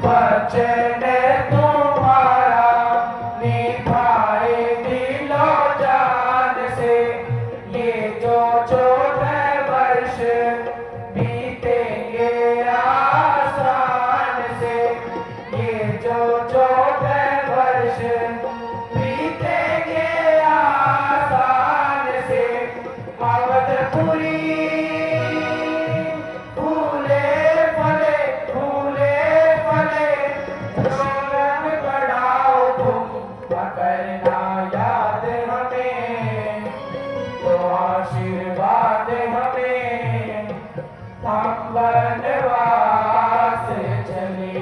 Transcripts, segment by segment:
वचन तुम्हारा निभाए दिलो जान से। ये जो 14 वर्ष बीतेंगे आसान से। ये जो 14 वर्ष बीतेंगे आसान से। अवधपुरी फूले फले फूले फले रौनक बढ़ाओ तुम करना याद हमें। तो आशीर्वाद हमें हम वनवास चले।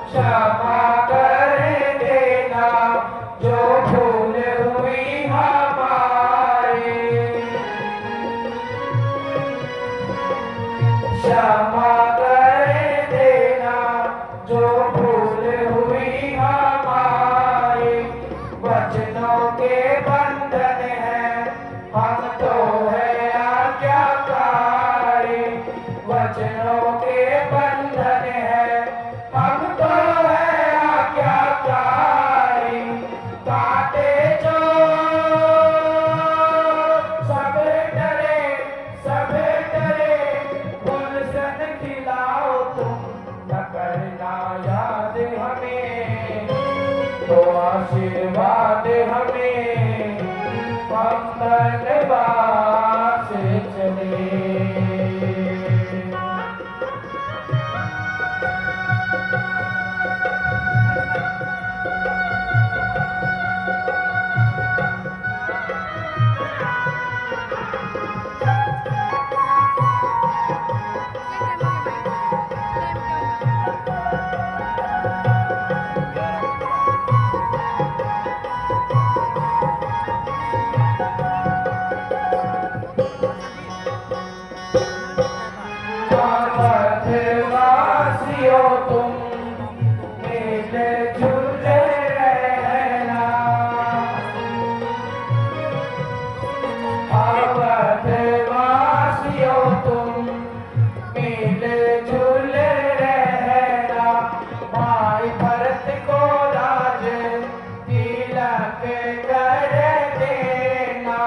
क्षमा कर देना जो भूल हुई हमारी। क्षमा कर देना जो भूल हुई हमारी। वचनों के बंधन है हम तो है आज्ञाकारी। वचनों के बंधन है हम तो है आज्ञाकारी। काटे जो सब डरे गुलशन खिलाओ तुम न करना याद हमें। तो आशीर्वाद हमें हम वनवास चले। वासियों तुम मिले जुले रहना। अवधवासियों तुम मिले जुले रहना। भाई भरत को राज तिलक कर देना।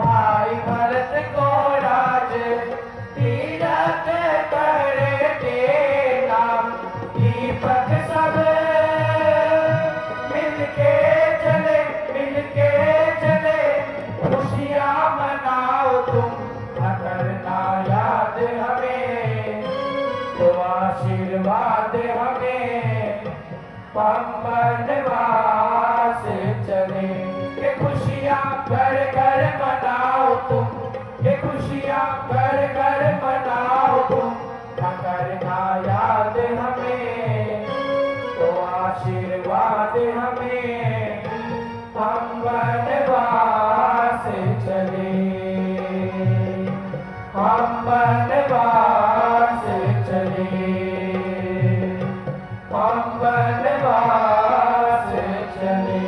भाई भरत को राज तिलक कर देना। दीपक सब मिलके चले खुशियाँ मनाओ तुम न करना याद हमें। तो आशीर्वाद हमें हम वनवास चले। ये खुशियाँ घर घर मनाओ तुम। ये खुशियाँ घर घर मनाओ तुम न करना याद हमें। तो आशीर्वाद हमें हम वनवास चले। हम वनवास चले। हम वनवास चले।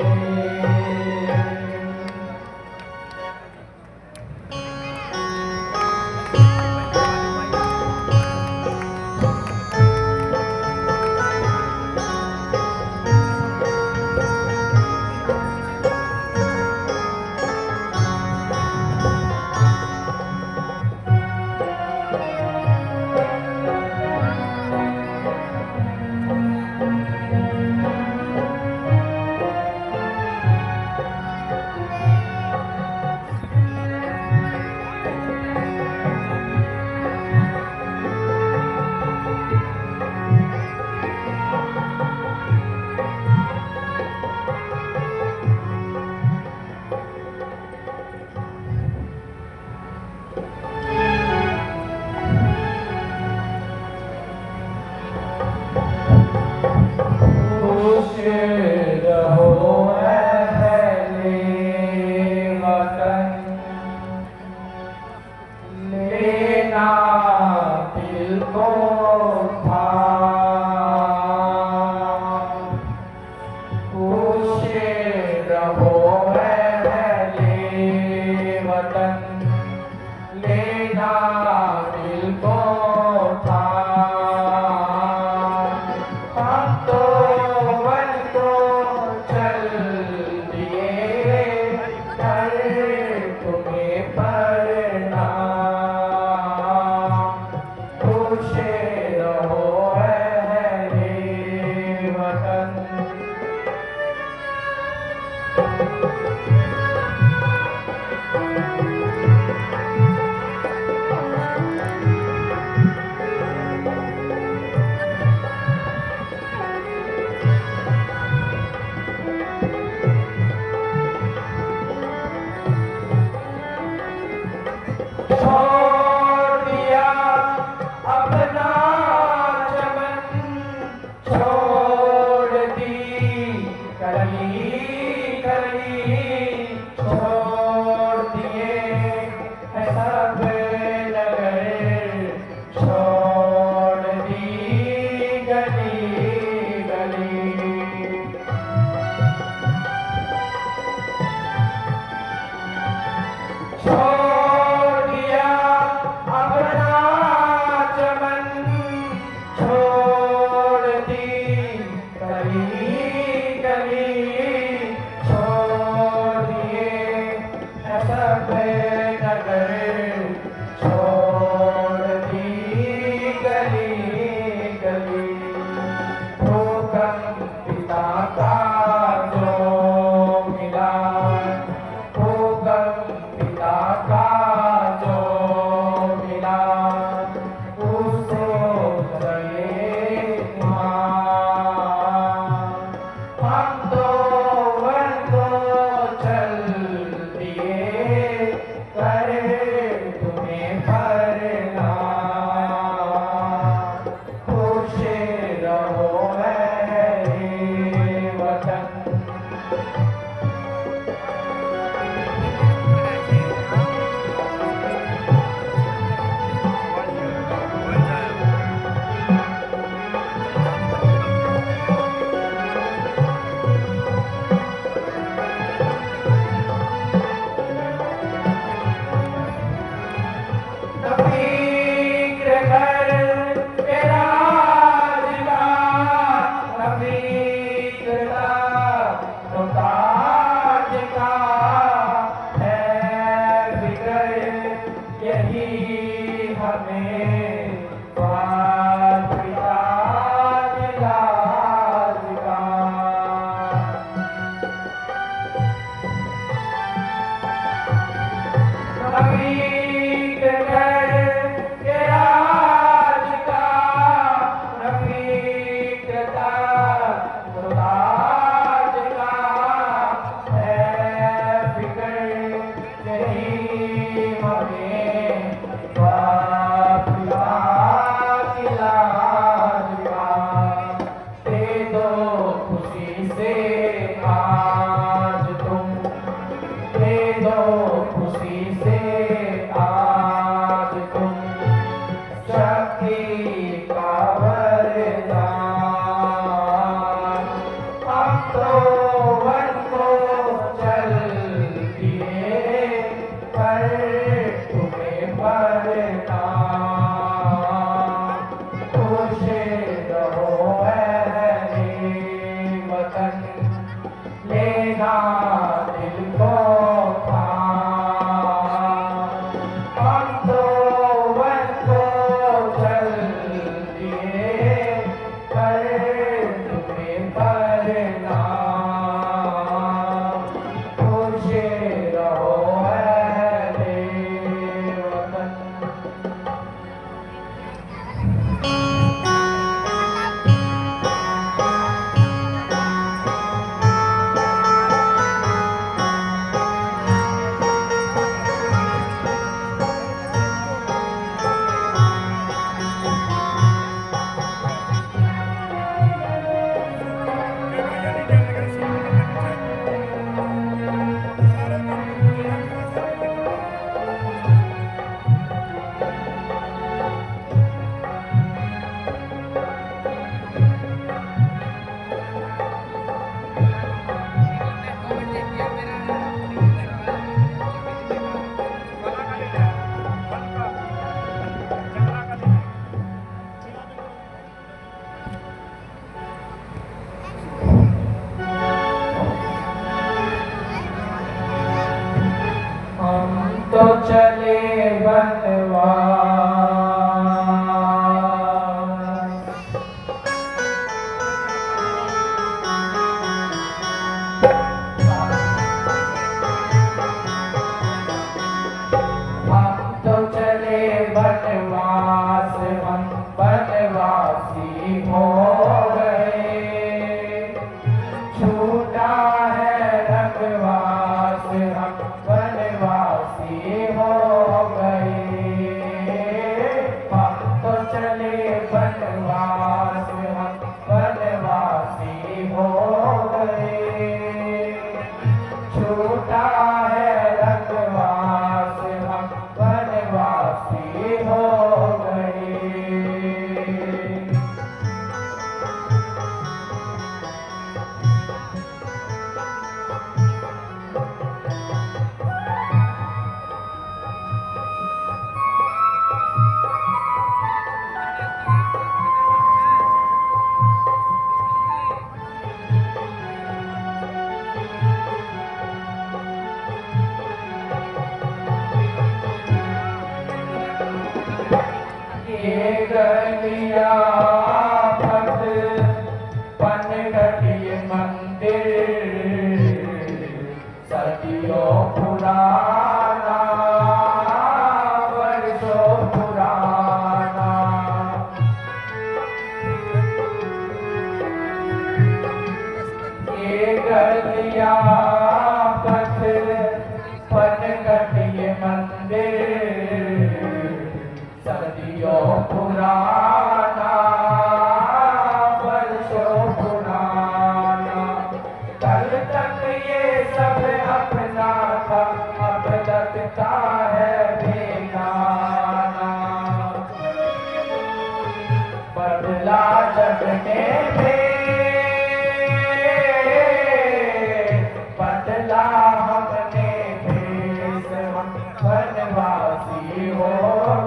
बनवासी हो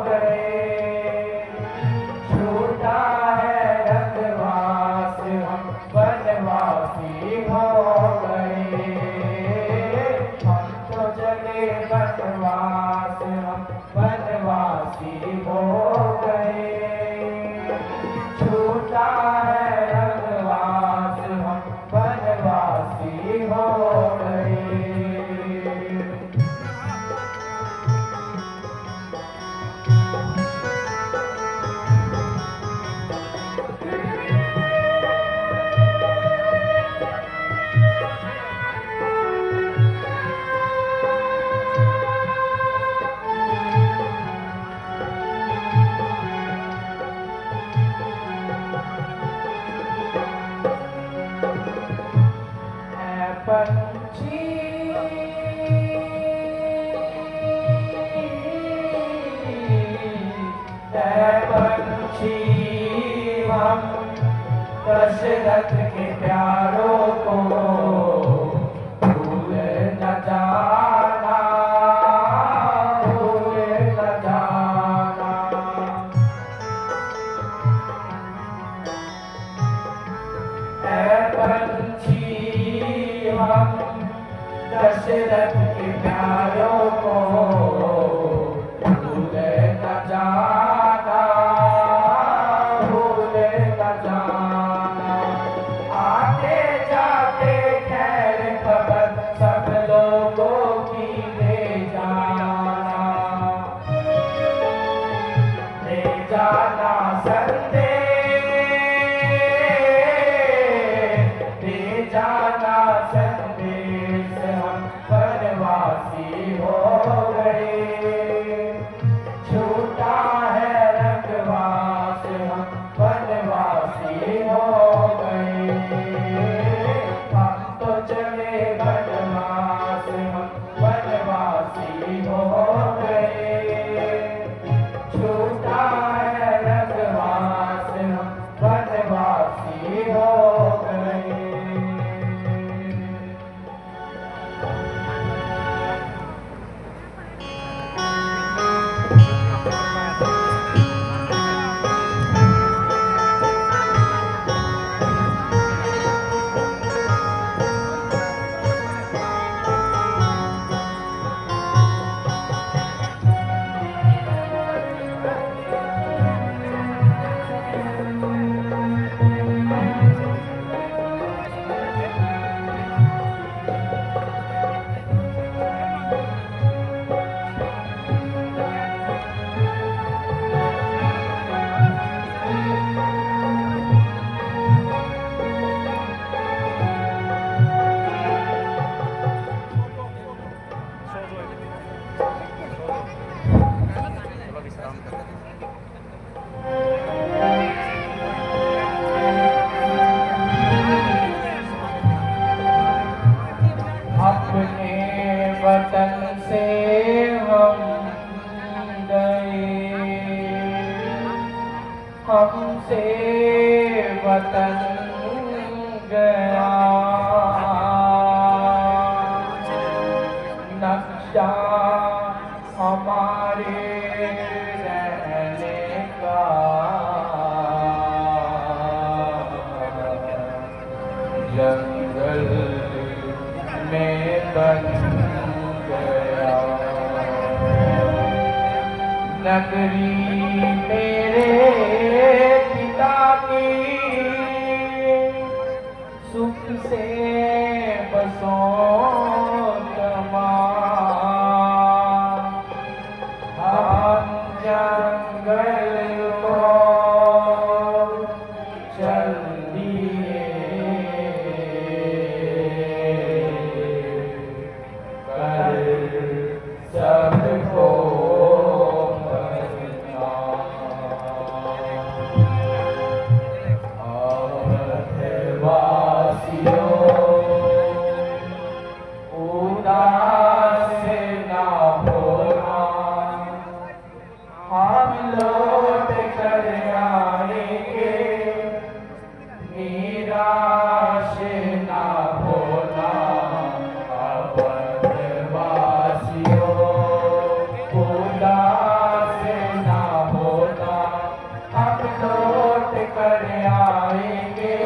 गए। है पंछी हम दशरथ के प्यारों को भूल न जाना, भूल न जाना। है पंछी हम दशरथ के प्यारों को भूल न जाना, भूल न जाना। आते जाते खैर खबर सब लोगों की दे जाना, दे जाना संदेश, दे जाना संदेश हम वनवासी हो गए। छूटा है रंगवास हम वनवासी हो गए। हम तो चले वनवास हम वनवासी हो गए। छूटा है रंगवास हम वनवासी हो गए। अपने वतन से हम गए, हमसे वतन गया। नक्शा हमारे रहने का जंगल में बन गया। नगरी मेरे पिता की सुख से बसों तमाम, हम जंगल को चल दिए। सबको वासियों उदास ना होना, हम लौट कर आएंगे। निराश ना होना, उदास ना होना, हम लौट कर आएंगे।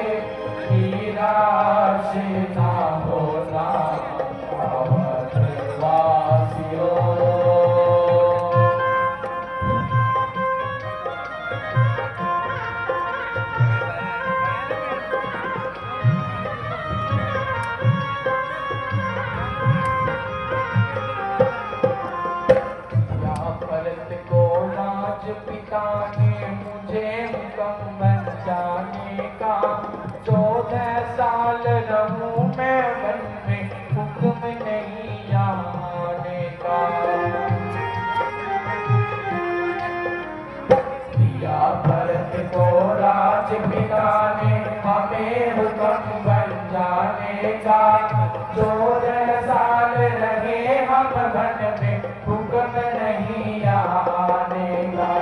निराश ना होना वासियों। पिता ने मुझे हुक्म बन जाने का, 14 साल रहूं मैं वन में, हुक्म नहीं आने का। दिया भरत को राज पिता ने हमें हुक्म बन जाने का, 14 साल रहे हम वन में, हुक्म नहीं आने का।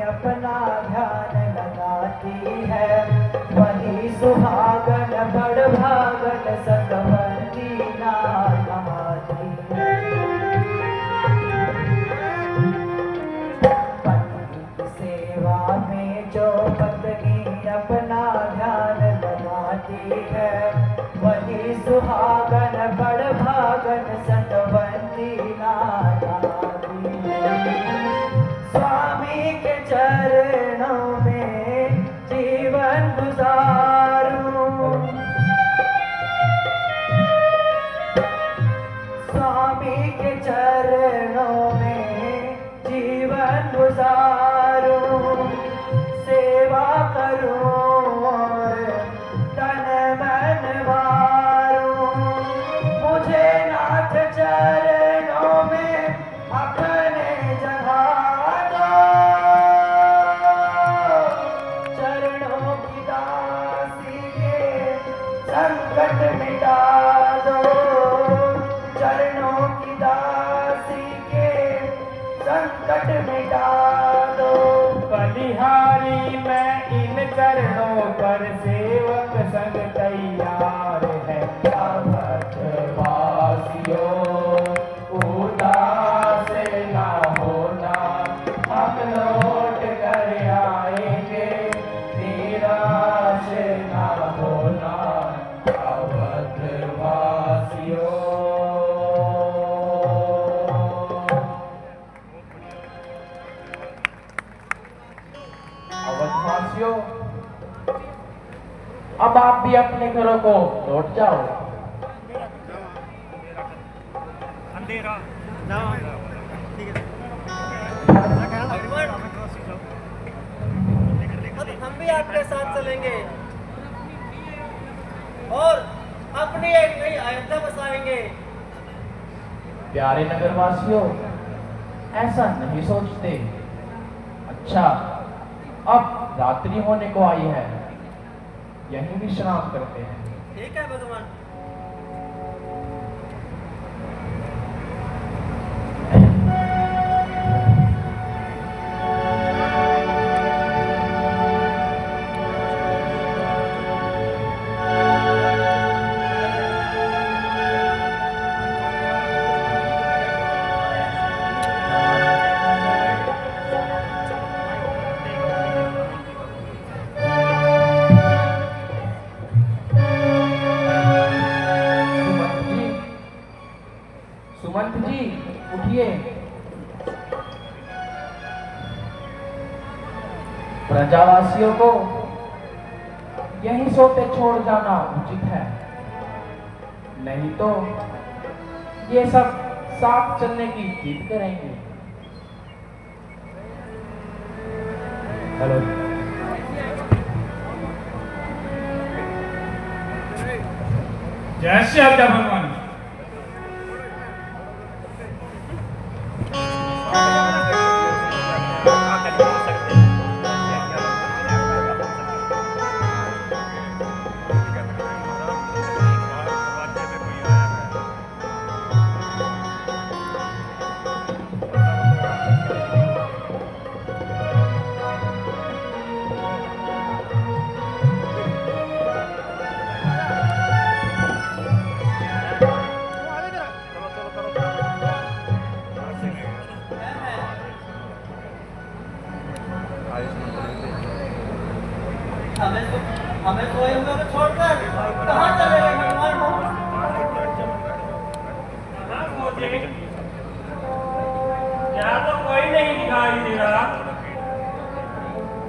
अपना ध्यान लगाती है, वही सुहागन बड़ भागन सतवंती नाथ नहाती है। पति की सेवा में जो पत्नी अपना ध्यान लगाती है, वही सुहागन बड़ भागन सतवंती नाथ नहाती है। स्वामी के चरणों में जीवन गुजारूं, स्वामी के चरणों में जीवन गुजारूं, सेवा करूं और तन मन वारूं, मुझे नाथ चरणों में अपने जगा दो, चरणों की दासी के संकट मिटा दो, चरणों की दासी के संकट मिटा दो। बलिहारी मैं इन चरणों पर सेवक संग तैयार है। अवधवासियों उदास ना होना, हम लौट कर आएंगे, निराश ना होना। अवधवासियों अवधवासियों, अब आप भी अपने घरों को लौट जाओ। अंधेरा अब हम भी आपके साथ चलेंगे और अपनी एक नई अयोध्या बसाएंगे। प्यारे नगरवासियों, ऐसा नहीं सोचते। अच्छा, अब रात्रि होने को आई है, यहीं विश्राम करते हैं। ठीक है भगवान। सुमंत जी, उठिए। प्रजावासियों को यहीं सोते छोड़ जाना उचित है, नहीं तो ये सब साथ चलने की जिद करेंगे। हेलो, जय श्री राधा भगवान। हमें सोए हुए को छोड़कर कहाँ चले गए भगवान हो? क्या तो कोई नहीं दिखाई दे रहा।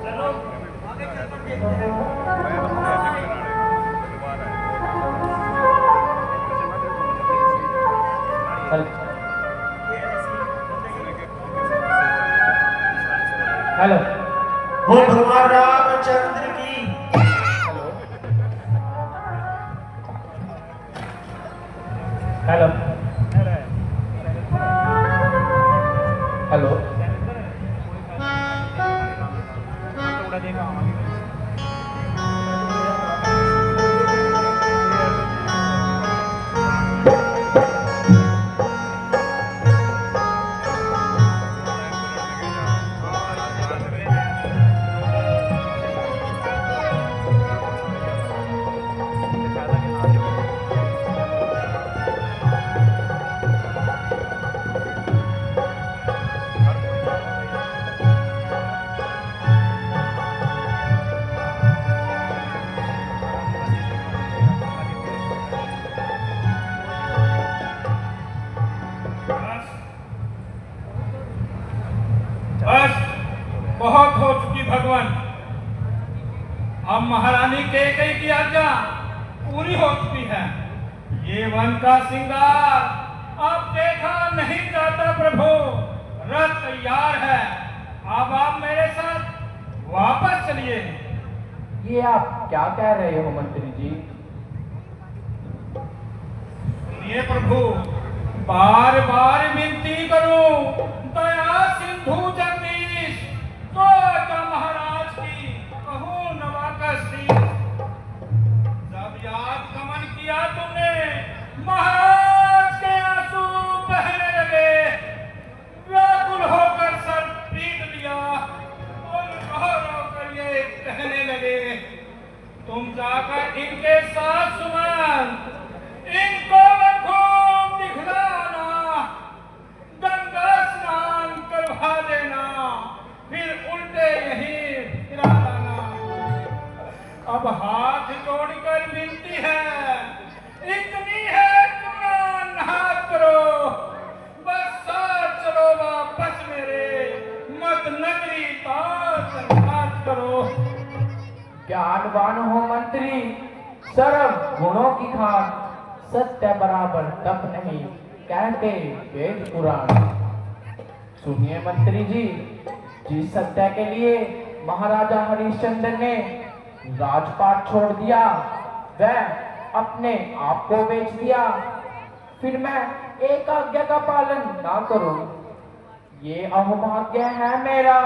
चलो आगे चलकर देखते हैं। हेलो, वो भगवान रामचंद्र की हेलो, हेलो, बहुत हो चुकी भगवान। अब महारानी कैकेयी की आज्ञा पूरी हो चुकी है। ये वन का श्रृंगार अब देखा नहीं जाता प्रभु। रथ तैयार है, अब आप मेरे साथ वापस चलिए। ये आप क्या कह रहे हो मंत्री जी? ये प्रभु, बार बार विनती करूं, दया सिंधु जगदीश, तो आज्ञा महाराज की कहूं नवाकस शीश। जब याद गमन किया तुमने, महाराज के आंसू बहने लगे। व्याकुल होकर सर पीट लिया और रो रो कर ये कहने लगे, तुम जाकर इनके साथ सुमन, इनको खूब दिखलाना, गंगा स्नान करवा देना, फिर उल्टे यहीं फिरा लाना। अब हाथ जोड़कर विनती है, इतनी है तुम हाथ करो, बस साथ चलो वापस मेरे, मत नगरी बात करो। ज्ञानवान हो मंत्री, सर्व गुणों की खान, सत्य बराबर तप नहीं, कहते वेद पुराण। सुनिए मंत्री जी, जिस सत्य के लिए महाराजा हरिश्चंद्र ने राजपाट छोड़ दिया, वह अपने आप को बेच दिया, फिर मैं एक आज्ञा का पालन ना करूं। ये अहोभाग्य है मेरा,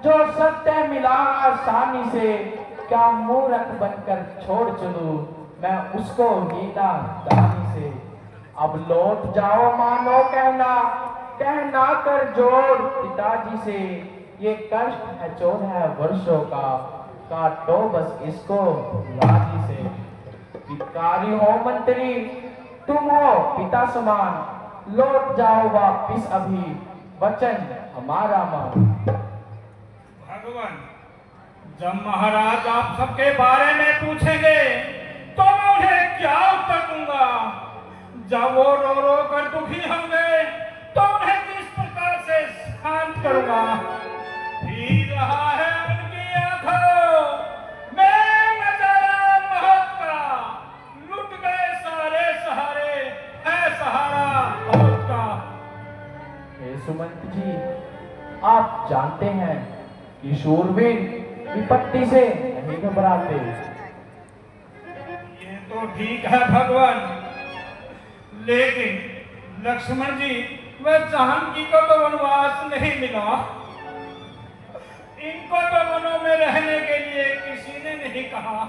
जो सत्य मिला आसानी से, क्या मूर्ख बनकर छोड़ चलूं मैं उसको गीता दानी से। अब लौट जाओ मानो कहना कर जोड़ पिताजी से, ये कष्ट है 14 वर्षों का, काटो बस इसको राजी से। भिखारी हो मंत्री, तुम हो पिता समान, लौट जाओ वापिस अभी, वचन हमारा मान। भगवान, जब महाराज आप सबके बारे में पूछेंगे तो मैं उन्हें क्या उत्तर दूंगा? जब वो रो रो कर दुखी होंगे तो उन्हें किस प्रकार से शांत करूंगा? पी रहा है उनकी आंखों में नजारा मौत का, लुट गए सारे सहारे, है सहारा मौत का। हे सुमंत जी, आप जानते हैं कि शूरवीर विपत्ति से नहीं घबराते। तो ठीक है भगवान, लेकिन लक्ष्मण जी, वह जानकी को तो वनवास नहीं मिला, इनको तो वनों में रहने के लिए किसी ने नहीं कहा।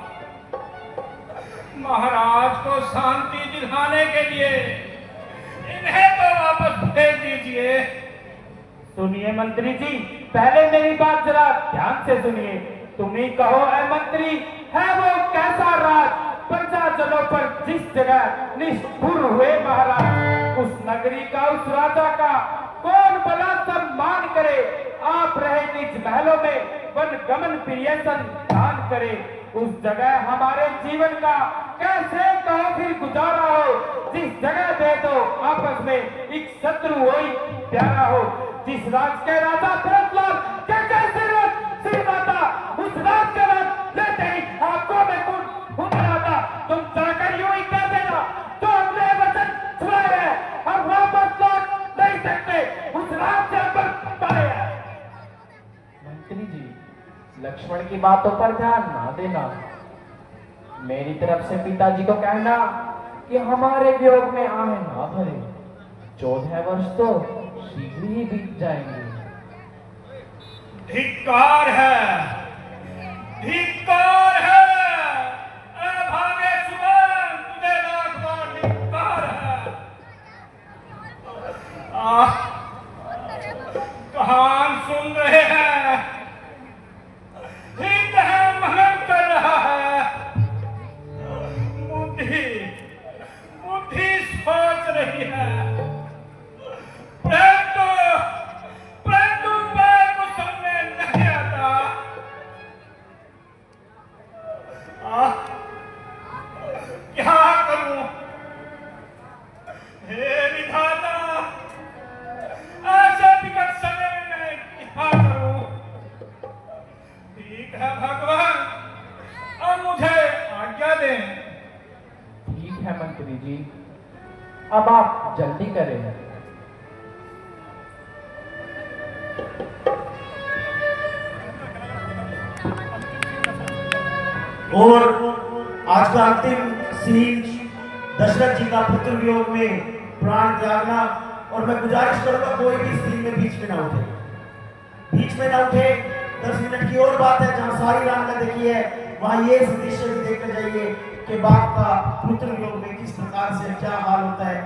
महाराज को शांति दिलाने के लिए इन्हें तो वापस भेज दीजिए। सुनिए मंत्री जी, पहले मेरी बात जरा ध्यान से सुनिए। तुम ही कहो ऐ मंत्री, है वो कैसा राज, प्रजा जनों पर जिस जगह निष्ठुर हुए महाराज, उस नगरी का उस राजा का कौन भला सम्मान करे? आप रहे निज महलों में, वन गमन प्रिय संतान करे। उस जगह हमारे जीवन का कैसे कहो फिर गुजारा हो, जिस जगह दे दो आपस में एक शत्रु हो प्यारा हो। जिस राज के राजा भरतलाल के कैसे श्रीमाता, उस राज के राज लेते ही आपको मैं तुम जाकर यूं ही कह देना, तो हमने वचन छुड़ाए हैं, हम वापस लौट नहीं सकते, उस राज से पर पाए हैं। मंत्री जी, लक्ष्मण की बातों पर ध्यान ना देना। मेरी तरफ से पिताजी को कहना कि हमारे वियोग में आह ना भरे। 14 वर्ष तो शीघ्र ही बीत जाएंगे। धिक्कार है, धिक्कार है, भागे सुमन, तुझे लाख बार धिक्कार है। कहान सुन रहे हैं, हित है मनन कर रहा है, बुद्धि बुद्धि सोच रही है, परंतु मैं कुछ समझ नहीं आता। हे भगवान, अब मुझे आज्ञा दें। ठीक है मंत्री जी, अब आप जल्दी करें। और आज का अंतिम सीन दशरथ जी का पुत्र वियोग में प्राण त्यागना। और मैं गुजारिश करूंगा कोई भी सीन में बीच में ना उठे, बीच में ना उठे। 10 मिनट की और बात है, जहां सारी रामकथा देखी है वहां ये दृश्य भी देखकर जाइए कि बाप का पुत्र वियोग में किस प्रकार से क्या हाल होता है,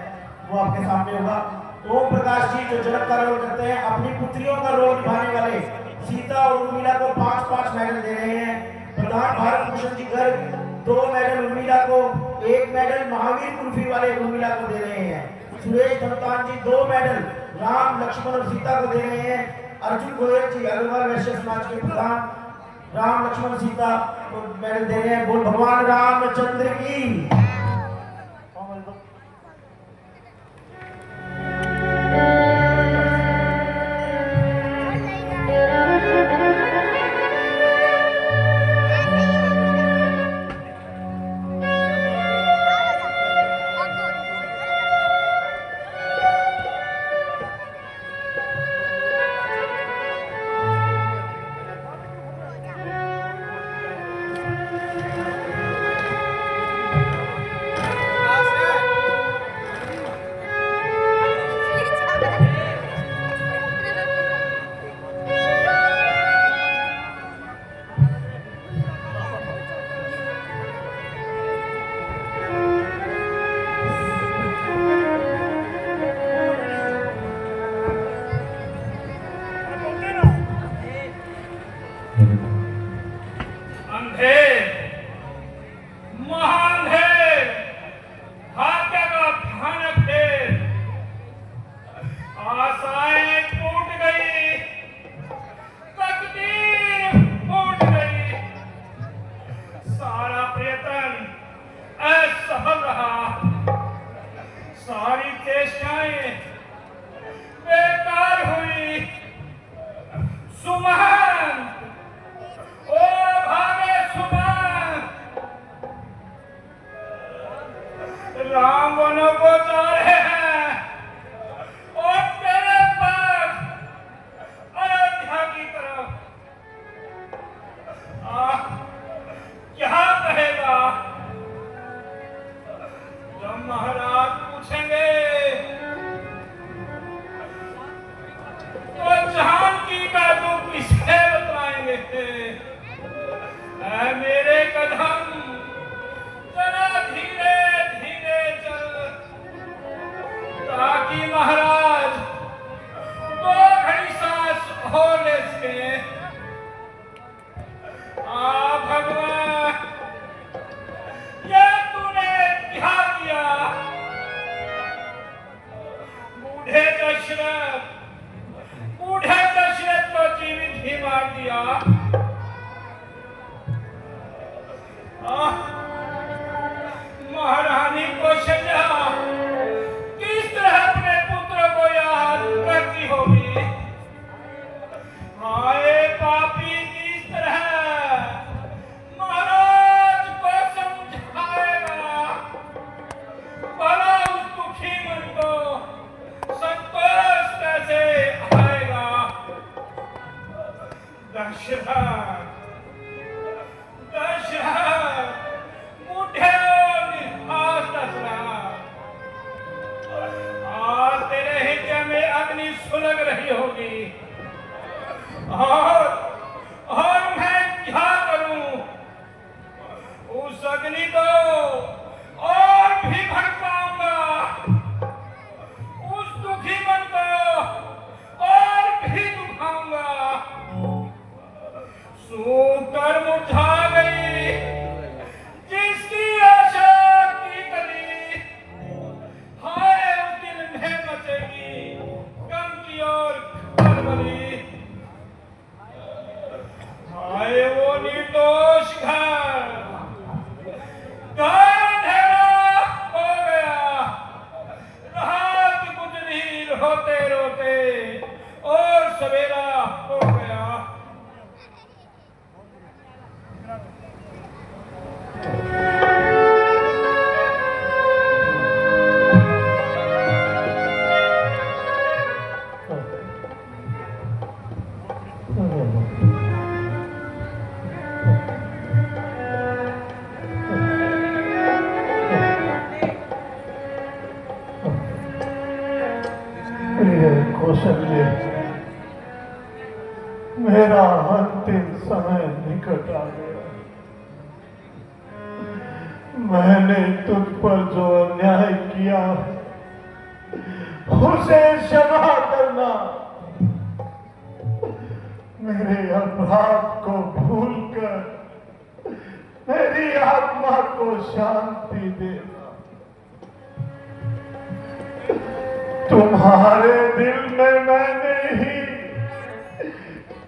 वो आपके सामने होगा। ओम प्रकाश जी जो जनक का रोल करते हैं, अपनी पुत्रियों का रोल निभाने वाले सीता और उर्मिला को 5-5 मेडल दे रहे हैं। प्रधान भारत भूषण जी गर्ग 2 मेडल उर्मिला को, 1 मेडल महावीर कुल्फी वाले उर्मिला को दे रहे हैं। सुरेश धमतान जी 2 मेडल राम लक्ष्मण और सीता को दे रहे हैं। अर्जुन गोयल जी अग्रवाल वैश्य समाज के प्रधान राम लक्ष्मण सीता को मेडल दे रहे हैं। बोल भगवान रामचंद्र की। महारानी कौशल्या किस तरह अपने पुत्र को याद करती होगी। हाय पापी किस तरह महाराज को समझाएगा, भला उस दुखी मन को संतोष कैसे आएगा। दशरथ मुठे निहास दशरथ, आज तेरे हृदय में अग्नि सुलग रही होगी और मैं क्या करूं, उस अग्नि को और भी भड़काऊंगा, उस दुखी मन को और भी दुखाऊंगा। सूकर मुरझा गई जिसकी आशा की कली, हाय उस दिल में मचेगी गम की और खलबली। हाय वो निर्दोष घर अंधेरा हो गया, रात गुजरी रोते रोते और सवेरा हो गया। समय निकट आ गया। मैंने तुझ पर जो अन्याय किया उसे क्षमा करना। मेरे अपराध को भूलकर मेरी आत्मा को शांति देना। तुम्हारे दिल में मैंने ही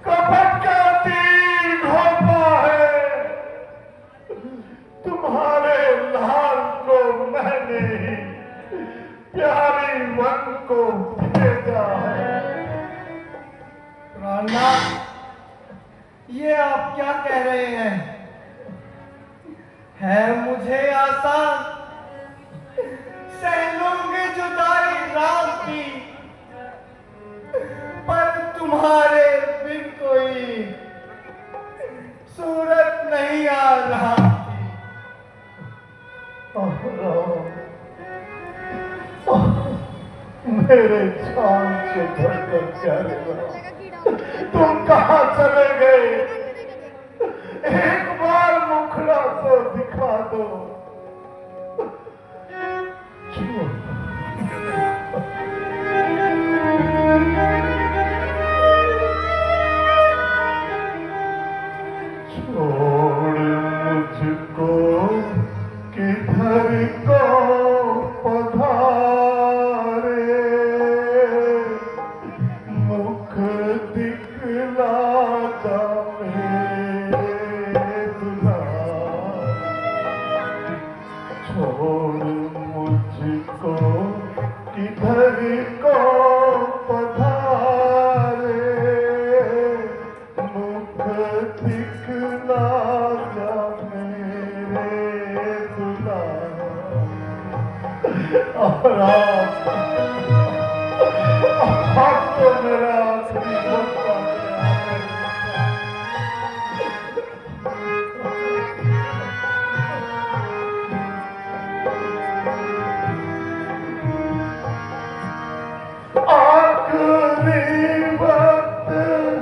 कपट का तीर घोंपा है। तुम्हारे लाल को मैंने ही प्यारी वन को भेजा है। प्राणनाथ, ये आप क्या कह रहे हैं? है मुझे आसान, सह लूंगी जुदाई राम की, पर तुम्हारे बिन कोई सूरत नहीं आ रहा की। मेरे जान से बढ़कर प्यारे राम, तुम कहाँ चले गए? एक बार मुखड़ा तो दिखा दो। छोड़ मुझको किधर को पधारे, मुख दिखला जा मेरे दुल्हा। छोड़ मुझको किधर को पधारे, मुख दिखला जा मेरे दुल्हा। और आप तो मेरा आखिरी वक्त आ गया। आखिरी वक्त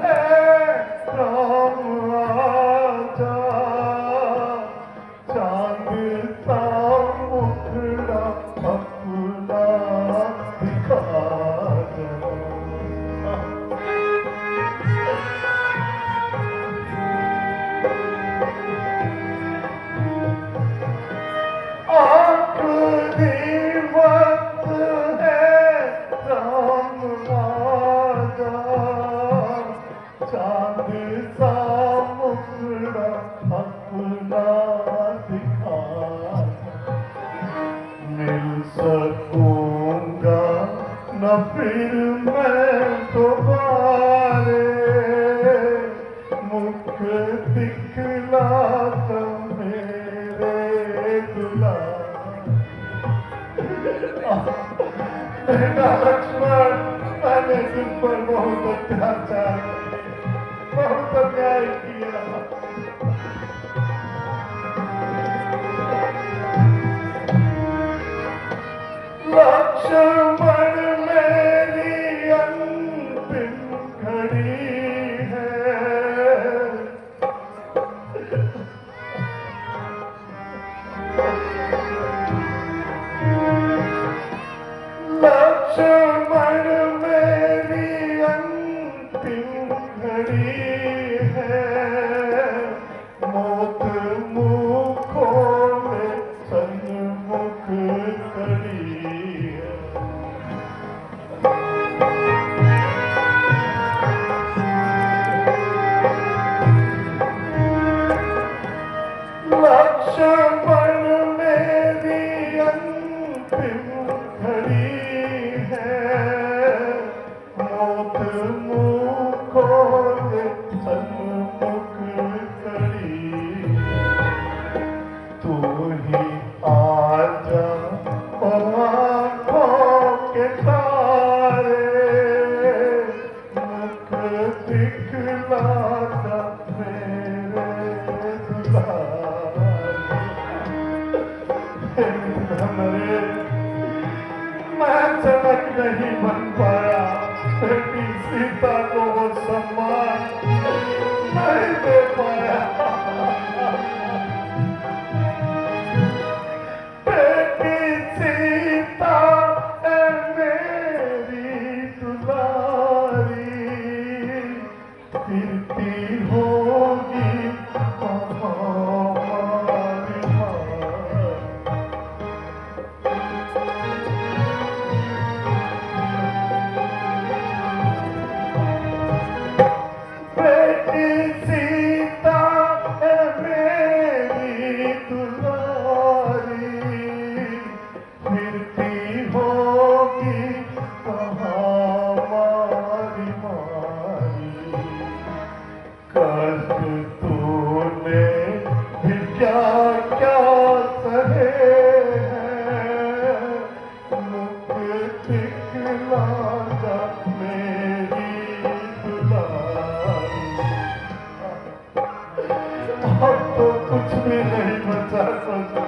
है, राम आजा, चांद सा मुखड़ा अपना दिखा जा। आखिरी वक्त है, राम आजा, चांद सा मुखड़ा अपना दिखा। मिल सकूंगा न फिर मैं दोबारे, मुख दिखला तो मेरे दुल्हा। बेटा लक्ष्मण, मैंने तुम पर बहुत अत्याचार, बहुत अन्याय किया। लक्ष्मण मेरी अंतिम घड़ी है। लक्ष्मण मेरी अंतिम घड़ी है। मौत मुँह खोले सन्मुख खड़ी है। लक्ष्मण मेरी अंतिम घड़ी है। मौत मुँह खोले सन्मुख खड़ी है। तू ही आजा ओ आँखों के तारे, मुख दिखला जा मेरे दुल्हा। मेरे मैं जनक नहीं बन पाया, बेटी सीता को वो सम्मान नहीं दे पाया। क्या क्या सहे हैं, मुख दिखला जा मेरी दुलारी। अब तो कुछ भी नहीं बचा सका।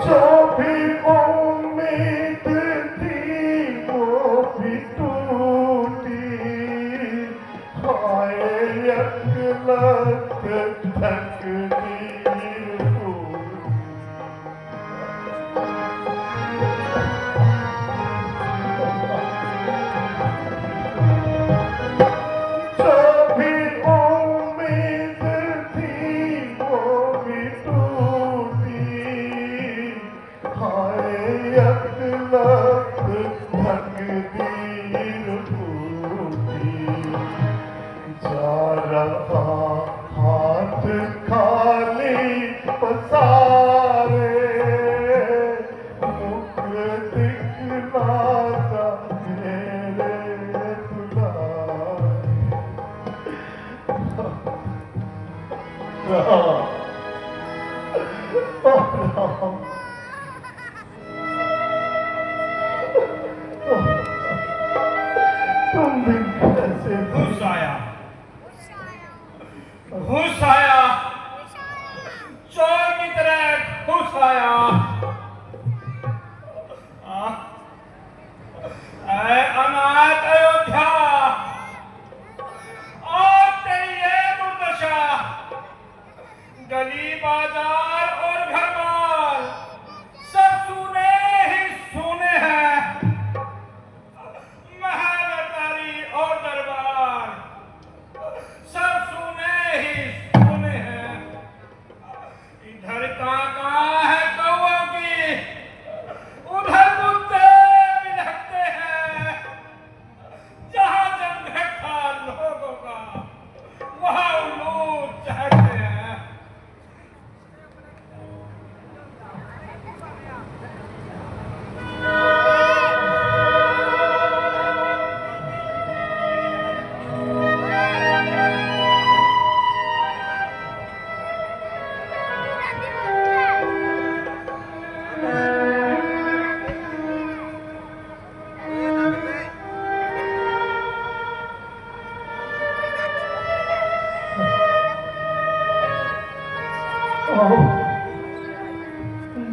जो भी उम्मीद थी वो भी टूटी, हाय यकलक तकदीर टूटी। जो भी उम्मीद थी वो भी टूटी, हाय यकलक तकदीर टूटी। जा रहा हाथ खाली पसारे, मुख दिखला जा मेरे दुलारे। राम, तुम भी कैसे घुस आया, घुस आया, चोर की तरह घुस आया। ऐ अनाथ अयोध्या, और तेरी ये दुर्दशा, गली बाजार और घर बार सब सुने ही सुने हैं। महल अटारी और दरबार सब सुने ही सुने हैं। इधर कहाँ है कौओं की, उधर कुत्ते बिलखते हैं। जहाँ जमघट था लोगों का, वहाँ उल्लू चहकते हैं।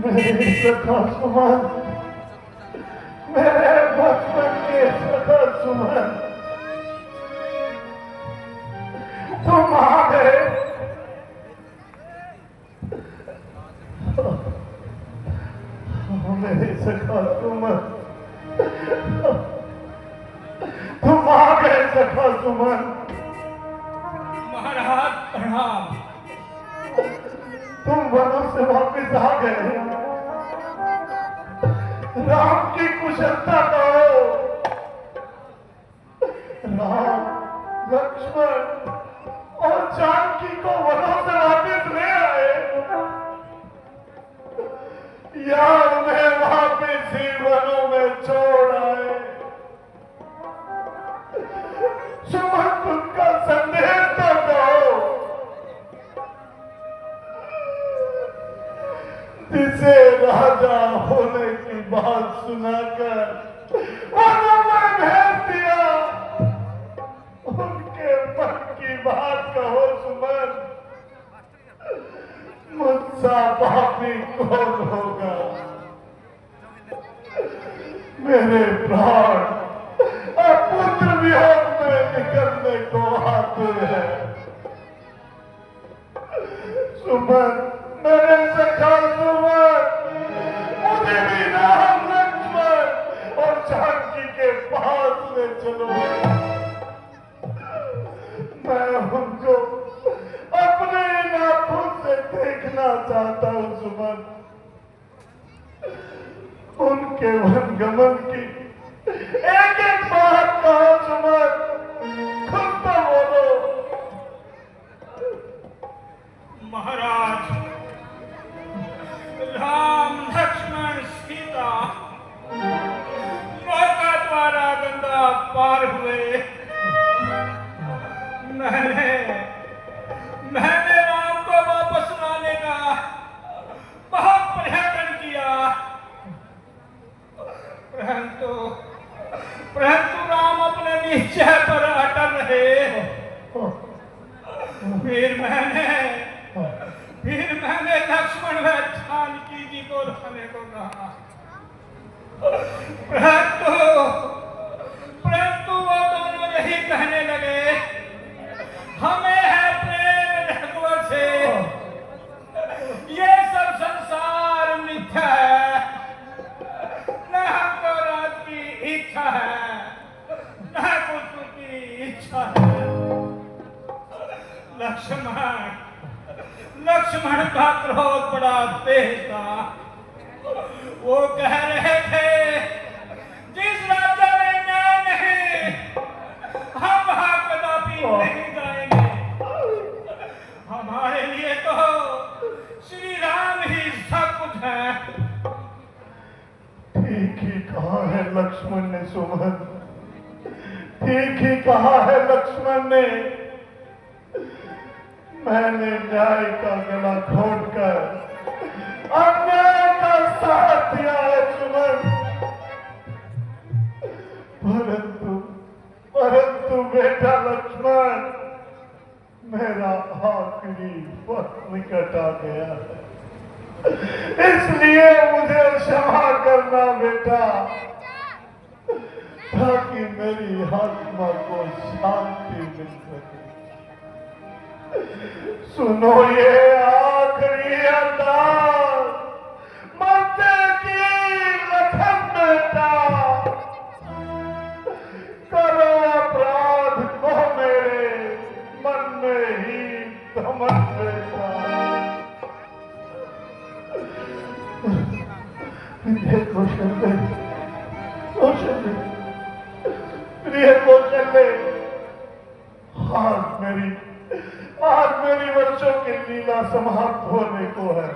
मेरे सखा सुमन, मेरे बचपन के सखा सुमन, तुम आ गए। मेरे सखा सुमन, तुम आ गए सखा सुमन। महाराज प्रणाम। तुम वनों से वापिस आ गए। राम की कुशलता कहो। राम, लक्ष्मण और जानकी को वनों से वापिस ले आए, या उन्हें वापिस ही वनों में छोड़ आए। सुमंत उनका संदेश तो दो, जिसे राजा होने की बात सुनाकर वनों में भेज दिया, उनके मन की बात कहो सुमन। मुझसा पापी कौन होगा? मेरे प्राण अब पुत्र वियोग में निकलने को आतुर है। सुमन, मेरे सखा सुमन, मुझे भी राम, लक्ष्मण और जानकी के पास ले चलो। मैं उनको अपने आंखों से देखना चाहता हूं सुमन। उनके वनगमन की एक एक बात कहो सुमन, खुद तो बोलो। महाराज, राम लक्ष्मण सीता को लाने को कहा, परंतु वो दोनों यही कहने लगे, हमें है प्रेम रघुवर से, ये सब संसार मिथ्या है, न हमको राज की इच्छा है, न कुछ की इच्छा है। लक्ष्मण का क्रोध बड़ा तेज था। वो कह रहे थे, जिस राज्य में न्याय नहीं, हम वहां कदापि नहीं जाएंगे। हमारे लिए तो श्री राम ही सब कुछ है। ठीक ही कहा है लक्ष्मण ने सुमन, ठीक ही कहा है लक्ष्मण ने। मैंने न्याय का गला घोटकर अन्याय का साथ दिया है सुमन, परंतु बेटा लक्ष्मण, मेरा आखिरी वक्त निकट आ गया है, इसलिए मुझे क्षमा करना बेटा, ताकि मेरी आत्मा को शांति मिल सके। सुनो ये आखिरी अरदास, मरते की लखन बेटा, करो अपराध को मेरे मन में ही दमन बेटा। प्रिय कौशल्य, प्रिय कौशल्य, आज मेरी वर्षों की लीला समाप्त होने को है।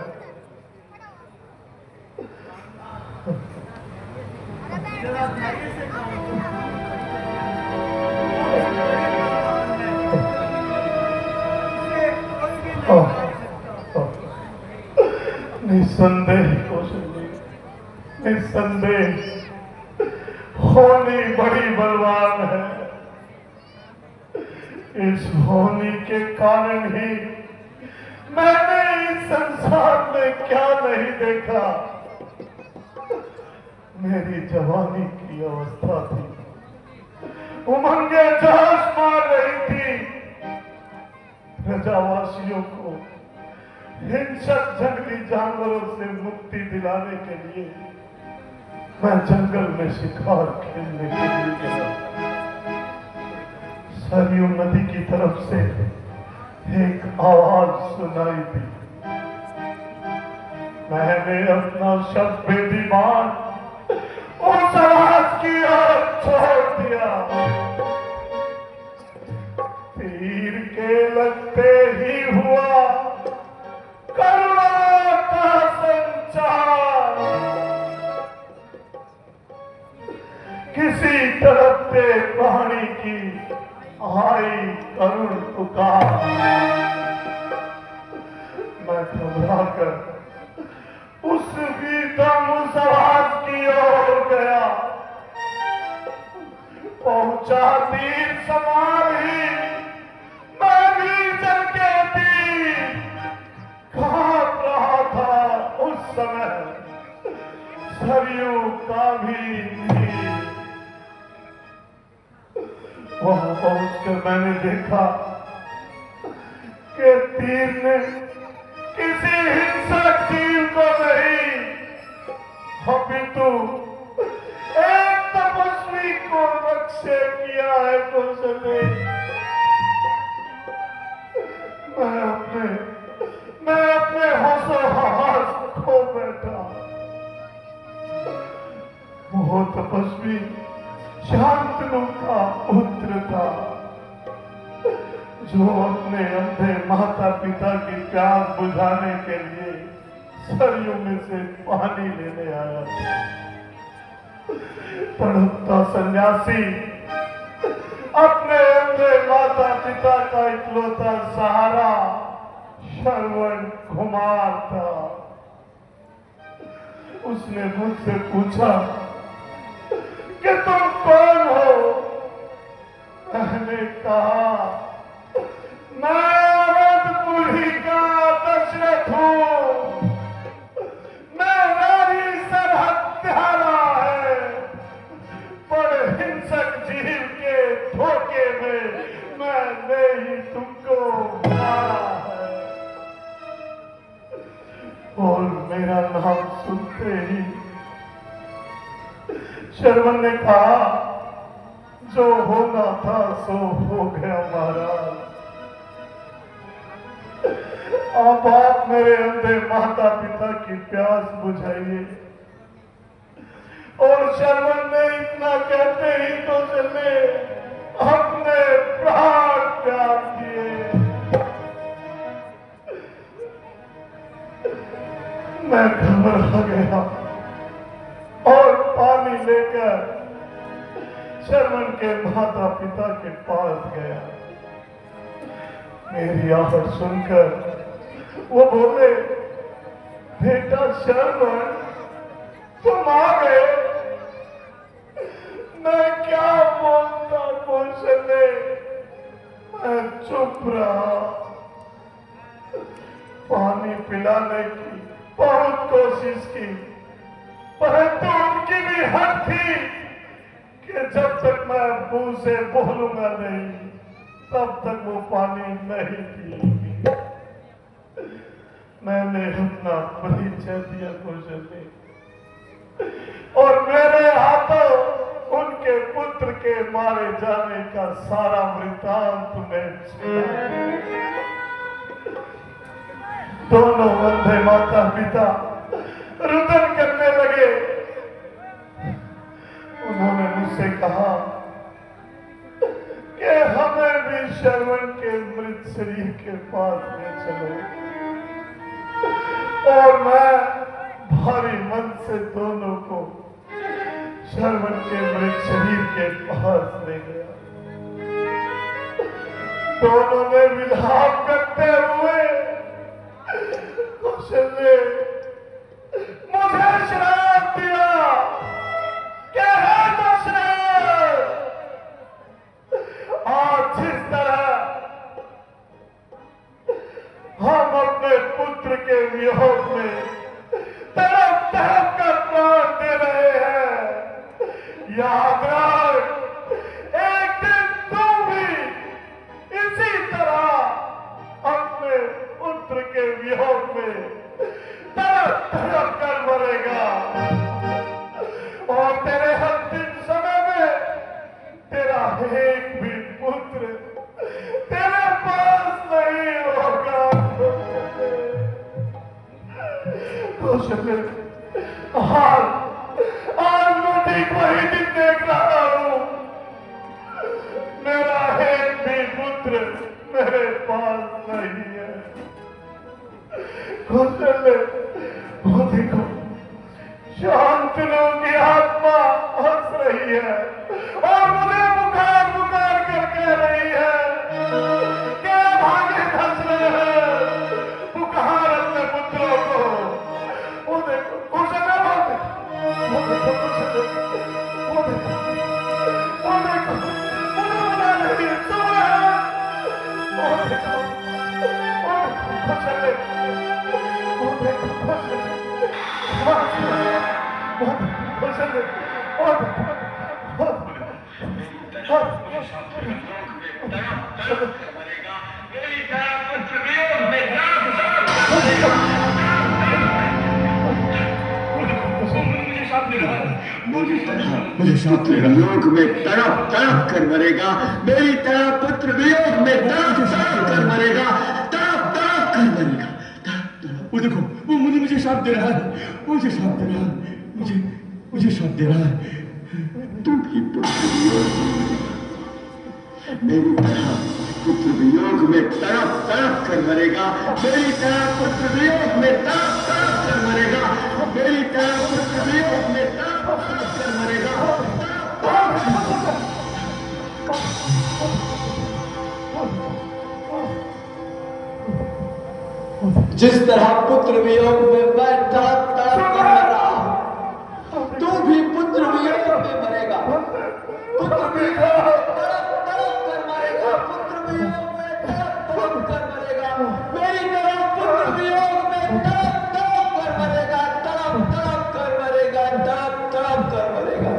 निस्संदेह कौशल्य, निस्संदेह होनी बड़ी बलवान है। इस होनी के कारण ही मैंने इस संसार में क्या नहीं देखा। मेरी जवानी की अवस्था थी, उमंगे जोश मार रही थी। प्रजावासियों को हिंसक जंगली जानवरों से मुक्ति दिलाने के लिए मैं जंगल में शिकार खेलने के लिए गया। सरयू नदी की तरफ से एक आवाज सुनाई दी। मैंने अपना शब्द बेदीवान उस आवाज की ओर छोड़ दिया। तीर के लगते ही हुआ करुणा का संचार। किसी तड़पते पानी की आई करुण पुकार। मैं घबराकर उस वीरदम उस आवाज की ओर गया। पहुंचा तीर सवार ही मैं भी जल के तीर कांप रहा था। उस समय सरयू का भी तीर। वहां पहुंचकर मैंने देखा कि तीर ने किसी हिंसक जीव को नहीं, अपितु एक तपस्वी को लक्ष्य किया है। कौशल्य, मैं अपने होशो-हवास खो बैठा। वो तपस्वी शांतनु का पुत्र था, जो अपने अंधे माता पिता की प्यास बुझाने के लिए सरयू में से पानी लेने आया था। तड़पता सन्यासी अपने अंधे माता पिता का इकलौता सहारा श्रवण कुमार था। उसने मुझसे पूछा कि तुम कौन हो? मैंने कहा, मैं अवधपुरी का दशरथ हूं। मैं देखते ही शर्मन ने कहा, जो होना था सो हो गया महाराज। अब आप मेरे अंधे माता पिता की प्यास बुझाइए। और शर्मन ने इतना कहते ही तो चले अपने प्राण त्याग दिए। मैं घबरा गया और पानी लेकर शर्मन के माता पिता के पास गया। मेरी आहट सुनकर वो बोले, बेटा शर्मन, तुम आ गए। मैं क्या बोलता कौशले, मैं चुप रहा। पानी पिलाने की बहुत कोशिश की, परंतु उनकी भी हद थी कि जब तक मैं मुंह से बोलूंगा नहीं तब तक वो पानी नहीं पिएगी। मैंने अपना परिचय दिया कौशले और मेरे हाथों उनके पुत्र के मारे जाने का सारा वृत्तांत मैं सुना। दोनों अंधे माता पिता रुदन करने लगे। उन्होंने मुझसे कहा कि हमें भी शर्मन के मृत शरीर के पास ले चलो। और मैं भारी मन से दोनों को शर्मन के मृत शरीर के पास ले गया। दोनों ने विलाप करते हुए कौशल्य मुझे श्राप दिया। क्या है दशरथ, आज जिस तरह हम अपने पुत्र के वियोग में तड़प तड़प कर प्राण दे रहे हैं, याद रख एक दिन तू भी इसी तरह अपने पुत्र के वियोग में तड़प तड़प कर मरेगा। और तेरे अंतिम समय में तेरा एक भी पुत्र तेरे पास नहीं होगा। कौशल्य, आज मैं ठीक वही दिन देख रहा हूं। मेरा एक भी पुत्र मेरे पास नहीं है। कौशल्य, वो देखो शांतनु की आत्मा हंस रही है और मुझे पुकार पुकार कर कह रही है कि भागे धस रहे हैं, पुकार अपने पुत्रों को। वो देखो कौशल्य, वो देखो कौशल्य, वो देखो मुझे बता रही है, सुन रहे हैं। वो देखो कौशल्य, वो देखो कौशल्य, मुझे शाप वियोग में तड़प तड़प कर मरेगा। मेरी तरह पुत्र वियोग में तड़प तड़प कर मरेगा, तड़प तड़प कर मरेगा। वो देखो, वो मुझे शाप दे रहा है, मुझे शाप दे रहा है, मुझे शाप दे रहा है। तू भी पुत्र वियोग, मेरी तरह पुत्र वियोग में तड़प तड़प कर मरेगा। मेरी तरह पुत्र वियोग में तड़प तड़प कर मरेगा। मेरी तरह पुत्र वियोग में तड़प तड़प कर मरेगा। जिस तरह पुत्र वियोग में मैं तड़प तड़प कर मरा, तू भी पुत्र वियोग में मरेगा। पुत्र वियोग में तड़प तड़प कर मरेगा। पुत्र वियोग में तड़प तड़प कर मरेगा। मेरी तरह पुत्र वियोग में तड़प तड़प कर मरेगा। तड़प तड़प कर मरेगा। तड़प तड़प कर मरेगा।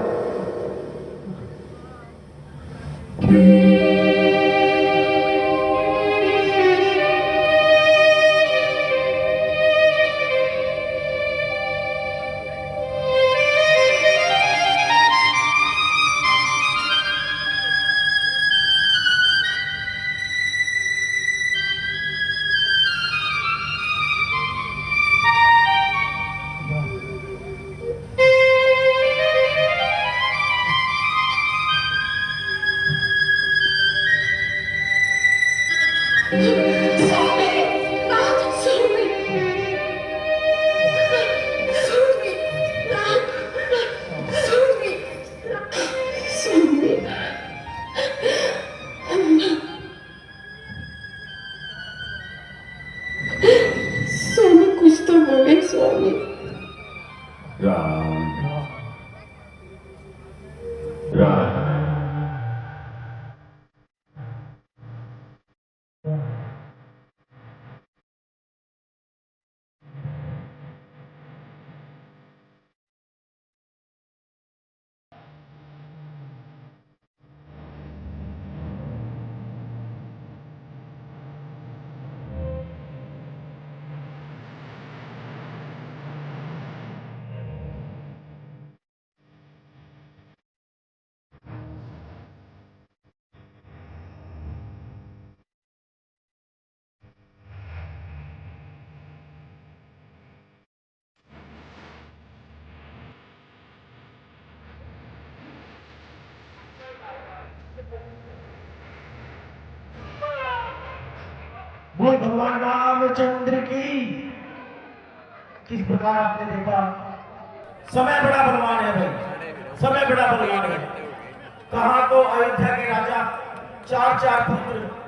राम राम बोल भगवान रामचंद्र की। किस प्रकार आपने देखा, समय बड़ा बलवान है भाई, समय बड़ा बलवान है। कहा तो अयोध्या के राजा चार चार पुत्र